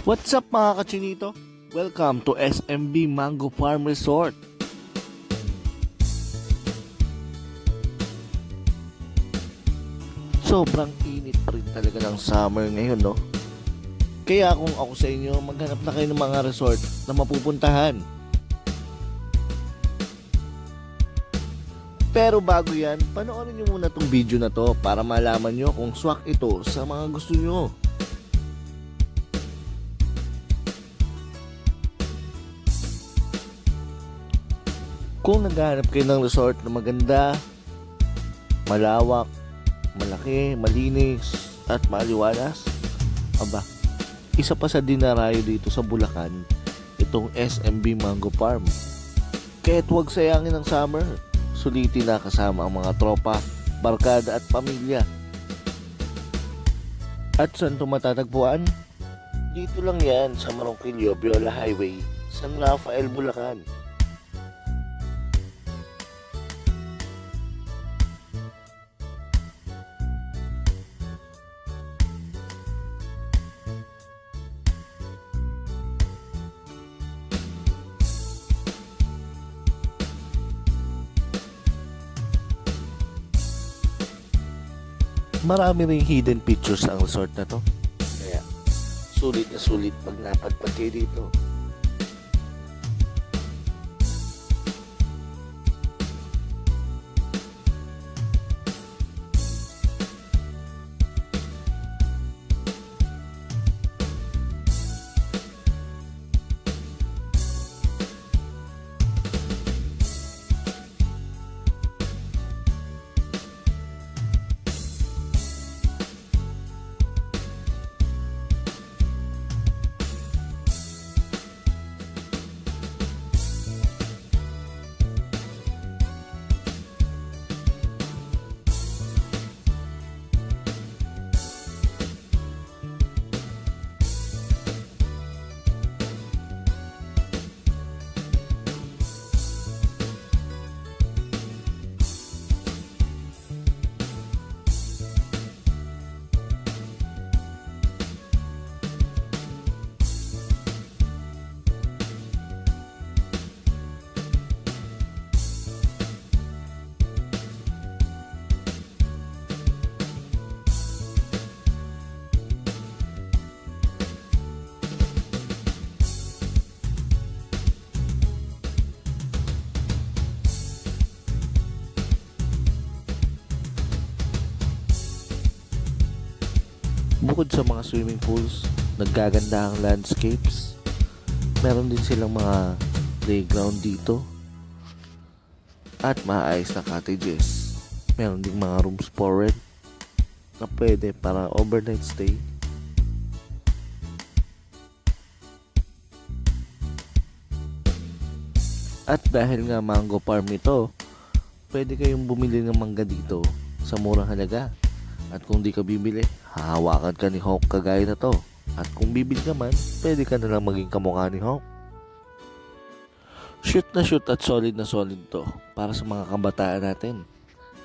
What's up mga kachinito? Welcome to SMB Mango Farm Resort. Sobrang init pa rin talaga ng summer ngayon, no? Kaya kung ako sa inyo, maghanap na kayo ng mga resort na mapupuntahan. Pero bago yan, panoorin nyo muna tong video na to para malaman nyo kung swak ito sa mga gusto nyo. Kung naghahanap kayo ng resort na maganda, malawak, malaki, malinis, at maliwalas, aba, isa pa sa dinarayo dito sa Bulacan, itong SMB Mango Farm. Kaya't huwag sayangin ang summer, sulitin na kasama ang mga tropa, barkada at pamilya. At saan ito matatagpuan? Dito lang yan sa Marongkillo, Biola Highway, San Rafael, Bulacan. Marami ring hidden features ang resort na to. Kaya sulit na sulit pag napadpad kayo dito. Bukod sa mga swimming pools, naggaganda ang landscapes. Meron din silang mga playground dito. At maayos na cottages. Meron din mga rooms for rent na pwede para overnight stay. At dahil nga mango farm ito, pwede kayong bumili ng mangga dito sa murang halaga. At kung di ka bibili, hahawakan ka ni Hawk kagaya na to. At kung bibili ka man, pwede ka na lang maging kamukha ni Hawk. Shoot na shoot at solid na solid to para sa mga kabataan natin.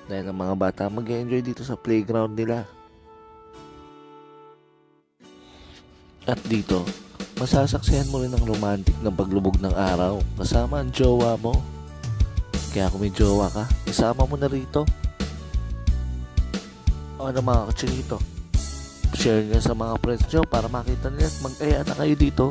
Dahil ang mga bata mag-enjoy dito sa playground nila. At dito, masasaksihan mo rin ang romantic na paglubog ng araw kasama ang jowa mo. Kaya kung may jowa ka, isama mo na rito. Ano mga kachinito, share nyo sa mga friends nyo para makita nila at mag-aya na kayo dito.